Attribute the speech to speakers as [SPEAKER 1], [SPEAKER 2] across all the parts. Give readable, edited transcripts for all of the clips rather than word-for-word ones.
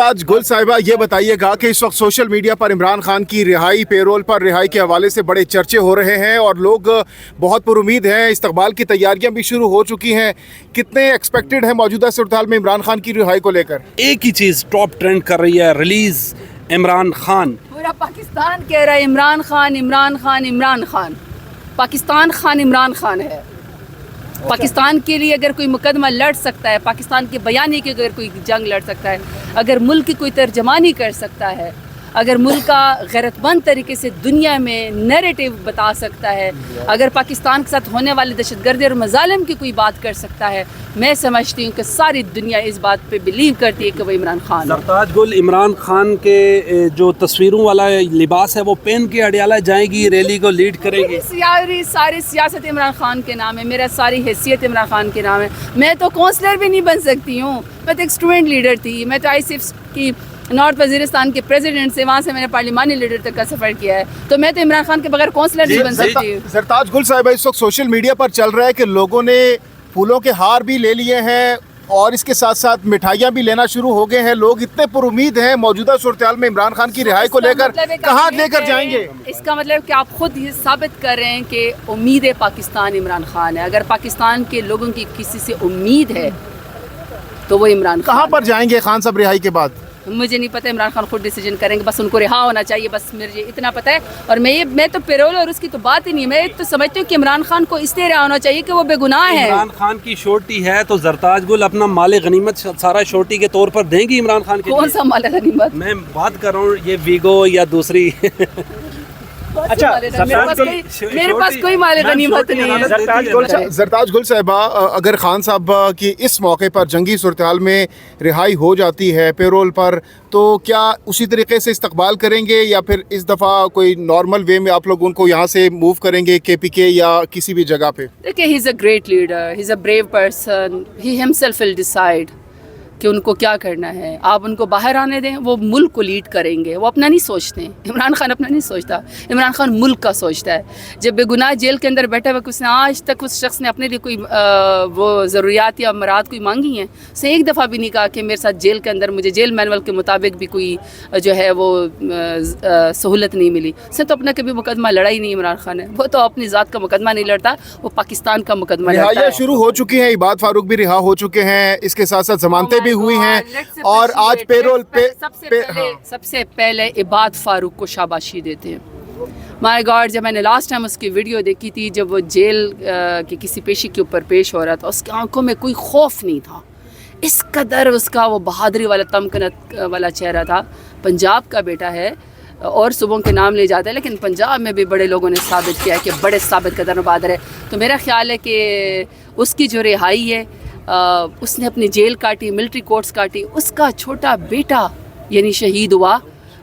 [SPEAKER 1] सरताज गुल साहिबा, ये बताइएगा कि इस वक्त सोशल मीडिया पर इमरान खान की रिहाई, पेरोल पर रिहाई के हवाले से बड़े चर्चे हो रहे हैं और लोग बहुत पुरुमीद हैं। इस्तकबाल की तैयारियां भी शुरू हो चुकी हैं। कितने एक्सपेक्टेड है मौजूदा सूरत में इमरान खान की रिहाई को लेकर?
[SPEAKER 2] एक ही चीज़ टॉप ट्रेंड कर रही है, रिलीज इमरान खान।
[SPEAKER 3] पूरा पाकिस्तान कह रहा है इमरान खान, इमरान खान, इमरान खान। पाकिस्तान खान इमरान खान है। पाकिस्तान के लिए अगर कोई मुकदमा लड़ सकता है, पाकिस्तान के बयानी की अगर कोई जंग लड़ सकता है, अगर मुल्क की कोई तर्जमानी कर सकता है, अगर मुल्क का गैरतमंद तरीके से दुनिया में नैरेटिव बता सकता है, अगर पाकिस्तान के साथ होने वाली दहशतगर्दी और मजालिम की कोई बात कर सकता है, मैं समझती हूँ कि सारी दुनिया इस बात पे बिलीव करती है कि वो इमरान खान है।
[SPEAKER 2] सरताज गुल, इमरान खान के जो तस्वीरों वाला लिबास है वो पहन के अडियाला जाएगी, रैली को लीड करेगी।
[SPEAKER 3] सारी सियासत इमरान खान के नाम है, मेरा सारी हैसियत इमरान खान के नाम है। मैं तो काउंसलर भी नहीं बन सकती हूँ, मैं तो एक स्टूडेंट लीडर थी। मैं तो ISIF की नॉर्थ वजीरिस्तान के प्रेसिडेंट से, वहाँ से मैंने पार्लिमानी लीडर तक का सफ़र किया है, तो मैं तो इमरान खान के बगैर काउंसलर नहीं बन सकती।
[SPEAKER 1] सरताज गुल साहिबा, इस वक्त सोशल मीडिया पर चल रहा है कि लोगों ने फूलों के हार भी ले लिए हैं और इसके साथ साथ मिठाइयाँ भी लेना शुरू हो गए हैं। लोग इतने पुरुमीद हैं मौजूदा सूरत में इमरान खान की रिहाई को लेकर, कहाँ लेकर जाएंगे?
[SPEAKER 3] इसका मतलब कि आप खुद ये साबित कर रहे हैं कि उम्मीद पाकिस्तान इमरान खान है। अगर पाकिस्तान के लोगों की किसी से उम्मीद है तो वो इमरान खान।
[SPEAKER 1] कहाँ पर जाएंगे खान साहब रिहाई के बाद?
[SPEAKER 3] मुझे नहीं पता, इमरान खान खुद डिसीजन करेंगे, बस उनको रिहा होना चाहिए, बस मुझे इतना पता है। और मैं तो पेरोल और उसकी तो बात ही नहीं, मैं तो समझती हूँ कि इमरान खान को इसलिए रिहा होना चाहिए कि वो बेगुनाह है।
[SPEAKER 2] इमरान खान की शोरटी है तो सरताज गुल अपना माले गनीमत सारा शोरटी के तौर पर देंगी इमरान खान के।
[SPEAKER 3] कौन सा माले गनीमत?
[SPEAKER 2] मैं बात कर रहा हूँ ये वीगो या दूसरी।
[SPEAKER 3] अच्छा, मेरे पास कोई माले गनीमत नहीं है।
[SPEAKER 1] सरताज गुल साहिबा, अगर खान साहब की इस मौके पर जंगी सूरत में रिहाई हो जाती है पेरोल पर, तो क्या उसी तरीके से इस्तकबाल करेंगे या फिर इस दफ़ा कोई नॉर्मल वे में आप लोग उनको यहाँ से मूव करेंगे KPK या किसी भी जगह पे?
[SPEAKER 3] देखिए, he is a great leader, he is a brave person, he himself will decide कि उनको क्या करना है। आप उनको बाहर आने दें, वो मुल्क को लीड करेंगे, वो अपना नहीं सोचते। इमरान खान अपना नहीं सोचता, इमरान खान मुल्क का सोचता है। जब बेगुनाह जेल के अंदर बैठा हुआ, उसने आज तक उस शख्स ने अपने लिए कोई वो ज़रूरियात या अमरात कोई मांगी हैं, उसने एक दफ़ा भी नहीं कहा कि मेरे साथ जेल के अंदर मुझे जेल मैनुअल के मुताबिक भी कोई जो है वो सहूलत नहीं मिली। उसने तो अपना कभी मुकदमा लड़ा ही नहीं। इमरान खान है वो तो अपनी ज़ात का मुकदमा नहीं लड़ता, वो पाकिस्तान का मुकदमा लड़ता है।
[SPEAKER 1] शुरू हो चुकी हैं, इबाद फारूक भी रिहा हो चुके हैं, इसके साथ साथ जमानतें भी हुई हैं और आज पेरोल पे
[SPEAKER 3] सबसे पहले इबाद फारूक को शाबाशी देते हैं। माय गॉड, जब मैंने लास्ट टाइम उसकी वीडियो देखी थी, जब वो जेल के किसी पेशी के ऊपर पेश हो रहा था, उसकी आंखों में कोई खौफ नहीं था। इस कदर उसका वो बहादुरी वाला तमकनत वाला चेहरा था। पंजाब का बेटा है और सुबह के नाम ले जाता है, लेकिन पंजाब में भी बड़े लोगों ने साबित किया है कि बड़े साबित कदर बहादुर है। तो मेरा ख्याल है कि उसकी जो रिहाई है, उसने अपनी जेल काटी, मिलिट्री कोर्ट्स काटी, उसका छोटा बेटा यानी शहीद हुआ,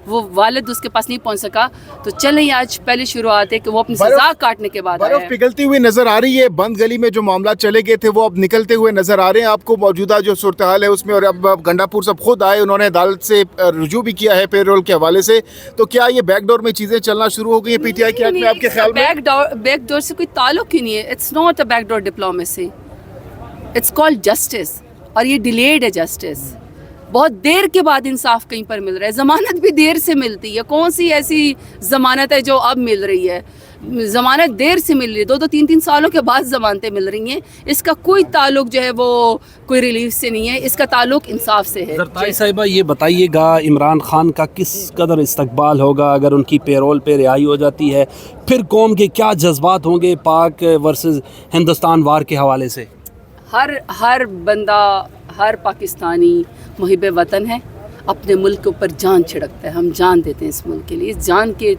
[SPEAKER 3] वो वालिद उसके पास नहीं पहुंच सका। तो चलें आज पहले शुरुआत है कि वो अपनी सजा काटने के बाद
[SPEAKER 1] बर्फ पिघलती हुई नजर आ रही है। बंद गली में जो मामला चले गए थे वो अब निकलते हुए नजर आ रहे हैं आपको, मौजूदा जो सूरत हाल है उसमें। और अब गंडापुर सब खुद आए, उन्होंने अदालत से रुजू भी किया है पेरोल के हवाले से। तो क्या ये बैकडोर में चीजें चलना शुरू हो गई है PTI के हक में आपके ख्याल में?
[SPEAKER 3] बैकडोर से कोई ताल्लुक ही नहीं है। It's not a backdoor diplomacy, it's called justice. और ये डिलेड है जस्टिस। बहुत देर के बाद इंसाफ कहीं पर मिल रहा है। ज़मानत भी देर से मिलती है। कौन सी ऐसी ज़मानत है जो अब मिल रही है? ज़मानत देर से मिल रही है, 2-2, 3-3 सालों के बाद ज़मानतें मिल रही हैं। इसका कोई ताल्लुक जो है वो कोई रिलीफ से नहीं है, इसका ताल्लुक इंसाफ से है।
[SPEAKER 2] सरताज साहिबा, ये बताइएगा इमरान खान का किस कदर इस्तकबाल होगा अगर उनकी पेरोल पे रिहाई हो जाती है? फिर कौम के क्या जज्बात होंगे पाक वर्सेस हिंदुस्तान वार के हवाले से?
[SPEAKER 3] हर बंदा, हर पाकिस्तानी मुहिब वतन है, अपने मुल्क के ऊपर जान छिड़कता है। हम जान देते हैं इस मुल्क के लिए,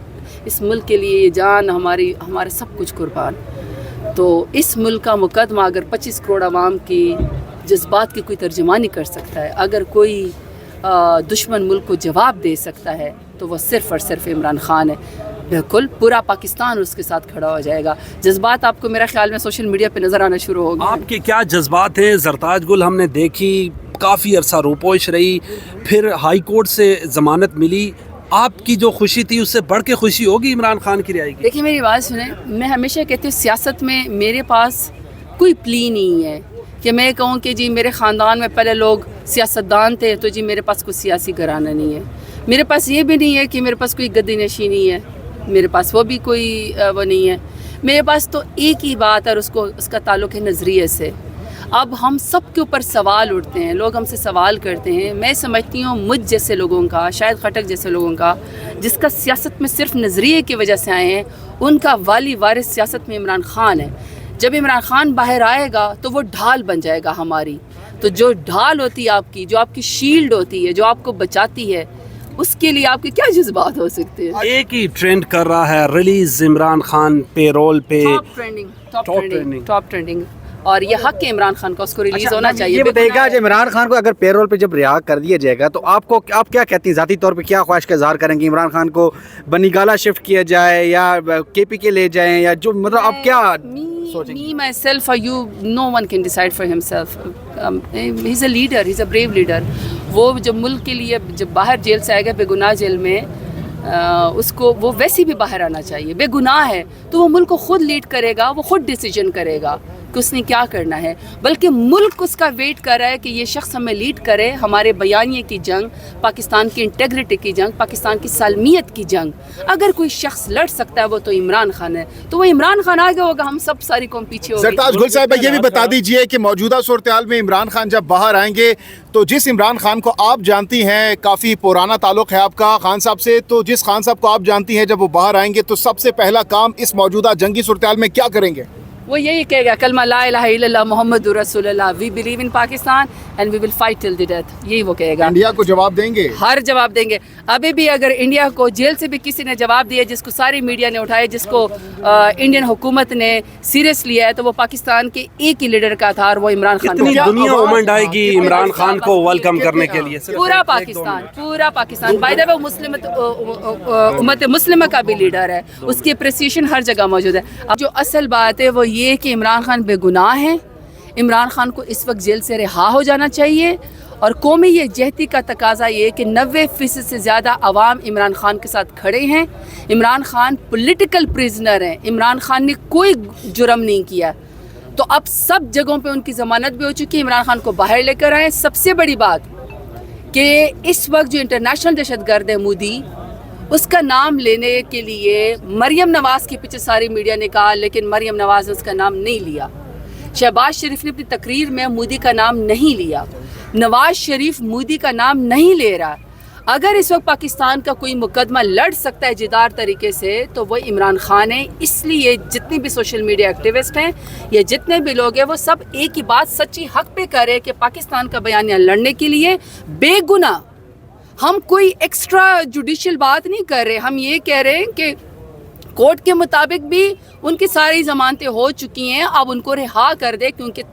[SPEAKER 3] इस मुल्क के लिए ये जान हमारे सब कुछ कुर्बान। तो इस मुल्क का मुकदमा अगर 25 करोड़ आवाम की जज्बात की कोई तर्जुमानी कर सकता है, अगर कोई दुश्मन मुल्क को जवाब दे सकता है, तो वो सिर्फ़ और सिर्फ इमरान खान है। बिल्कुल पूरा पाकिस्तान उसके साथ खड़ा हो जाएगा। जज्बात आपको मेरा ख्याल में सोशल मीडिया पे नज़र आना शुरू हो गए।
[SPEAKER 2] आपके क्या जज्बात हैं? सरताज गुल हमने देखी, काफ़ी अरसा रोपोश रही, फिर हाई कोर्ट से ज़मानत मिली। आपकी जो खुशी थी उससे बढ़ के खुशी होगी इमरान खान की रिहाई की?
[SPEAKER 3] देखिए, मेरी बात सुने, मैं हमेशा कहती हूँ सियासत में मेरे पास कोई प्ली नहीं है, کہ میں کہوں کہ جی میرے خاندان میں پہلے لوگ سیاستدان تھے تو جی میرے پاس کوئی سیاسی گھرانہ نہیں ہے. میرے پاس یہ بھی نہیں ہے کہ میرے پاس کوئی گدی نشینی ہے, میرے پاس وہ بھی کوئی وہ نہیں ہے. میرے پاس تو ایک ہی بات ہے, اور اس کا تعلق ہے نظریے سے. اب ہم سب کے اوپر سوال اٹھتے ہیں, لوگ ہم سے سوال کرتے ہیں. میں سمجھتی ہوں مجھ جیسے لوگوں کا, شاید خٹک جیسے لوگوں کا, جس کا سیاست میں صرف نظریے کی وجہ سے آئے ہیں, ان کا والی وارث سیاست میں عمران خان ہے. جب عمران خان باہر آئے گا تو وہ ڈھال بن جائے گا ہماری. تو جو ڈھال ہوتی ہے آپ کی, جو آپ کی شیلڈ ہوتی ہے, جو آپ کو بچاتی ہے, اس کے لیے آپ کے کیا جذبات ہو سکتے ہیں؟
[SPEAKER 2] ایک ہی ٹرینڈ کر رہا ہے, ریلیز عمران خان پے رول پہ,
[SPEAKER 3] ٹاپ ٹرینڈنگ, اور یہ حق ہے عمران خان کا, اس کو ریلیز ہونا چاہیے.
[SPEAKER 4] یہ بتائیے گا عمران خان کو اگر پے رول پہ جب رہا کر دیا جائے گا تو آپ کیا کہتی ہیں, ذاتی طور پہ کیا خواہش کا اظہار کریں گے؟ عمران خان کو بنی گالا شفٹ کیا جائے یا کے پی کے لے جائیں, یا جو مطلب آپ کیا سوچیں گے؟
[SPEAKER 3] Me myself or you, no one can decide for himself. He's a leader, he's a brave leader. وہ جب ملک کے لیے جب باہر جیل سے آئے گا, بے گناہ جیل میں, اس کو وہ ویسے بھی باہر آنا چاہیے. بے گناہ ہے تو وہ ملک کو خود لیڈ کرے گا, وہ خود ڈیسیجن کرے گا کہ اس نے کیا کرنا ہے. بلکہ ملک اس کا ویٹ کر رہا ہے کہ یہ شخص ہمیں لیڈ کرے. ہمارے بیانیے کی جنگ, پاکستان کی انٹیگریٹی کی جنگ, پاکستان کی سالمیت کی جنگ, اگر کوئی شخص لڑ سکتا ہے وہ تو عمران خان ہے. تو وہ عمران خان آگے ہوگا, ہم سب ساری قوم پیچھے ہوگی.
[SPEAKER 1] زرتاج گل صاحبہ یہ بھی بتا دیجئے کہ موجودہ صورتحال میں عمران خان جب باہر آئیں گے تو جس عمران خان کو آپ جانتی ہیں, کافی پرانا تعلق ہے آپ کا خان صاحب سے, تو جس خان صاحب کو آپ جانتی ہیں جب وہ باہر آئیں گے تو سب سے پہلا کام اس موجودہ جنگی صورتحال میں کیا کریں گے؟
[SPEAKER 3] وہ یہی کہے گا کلمہ لا الہ الا اللہ محمد رسول اللہ, we believe in Pakistan and we will fight till the death. یہی وہ کہے گا.
[SPEAKER 1] انڈیا کو جواب دیں گے,
[SPEAKER 3] ہر جواب دیں گے. ابھی بھی اگر انڈیا کو جیل سے بھی کسی نے جواب دیا, جس کو ساری میڈیا نے اٹھایا, جس کو انڈین حکومت نے سیریس لیا ہے, تو وہ پاکستان کے ایک ہی لیڈر کا تھا, اور وہ عمران خان.
[SPEAKER 2] اتنی دنیا امنڈ آئے گی عمران خان کو ویلکم کرنے کے لیے.
[SPEAKER 3] پورا پاکستان بائی دا وے امت مسلمہ کا بھی لیڈر ہے, اس کی اپریسیشن ہر جگہ موجود ہے. اب جو اصل بات ہے وہ یہ کہ عمران خان بے گناہ ہے. عمران خان کو اس وقت جیل سے رہا ہو جانا چاہیے, اور قومی یکجہتی کا تقاضا یہ کہ 90% سے زیادہ عوام عمران خان کے ساتھ کھڑے ہیں. عمران خان پولیٹیکل پریزنر ہیں, عمران خان نے کوئی جرم نہیں کیا, تو اب سب جگہوں پہ ان کی ضمانت بھی ہو چکی ہے. عمران خان کو باہر لے کر آئیں. سب سے بڑی بات کہ اس وقت جو انٹرنیشنل دہشت گرد ہے مودی, اس کا نام لینے کے لیے مریم نواز کے پیچھے ساری میڈیا نے کہا, لیکن مریم نواز نے اس کا نام نہیں لیا. شہباز شریف نے اپنی تقریر میں مودی کا نام نہیں لیا. نواز شریف مودی کا نام نہیں لے رہا. اگر اس وقت پاکستان کا کوئی مقدمہ لڑ سکتا ہے جدار طریقے سے تو وہ عمران خان ہے. اس لیے جتنے بھی سوشل میڈیا ایکٹیوسٹ ہیں یا جتنے بھی لوگ ہیں, وہ سب ایک ہی بات سچی حق پہ کر رہے کہ پاکستان کا بیانیہ لڑنے کے لیے بے گناہ. ہم کوئی ایکسٹرا جوڈیشل بات نہیں کر رہے. ہم یہ کہہ رہے ہیں کہ کورٹ کے مطابق بھی ان کی ساری ضمانتیں ہو چکی ہیں, اب ان کو رہا کر دے, کیونکہ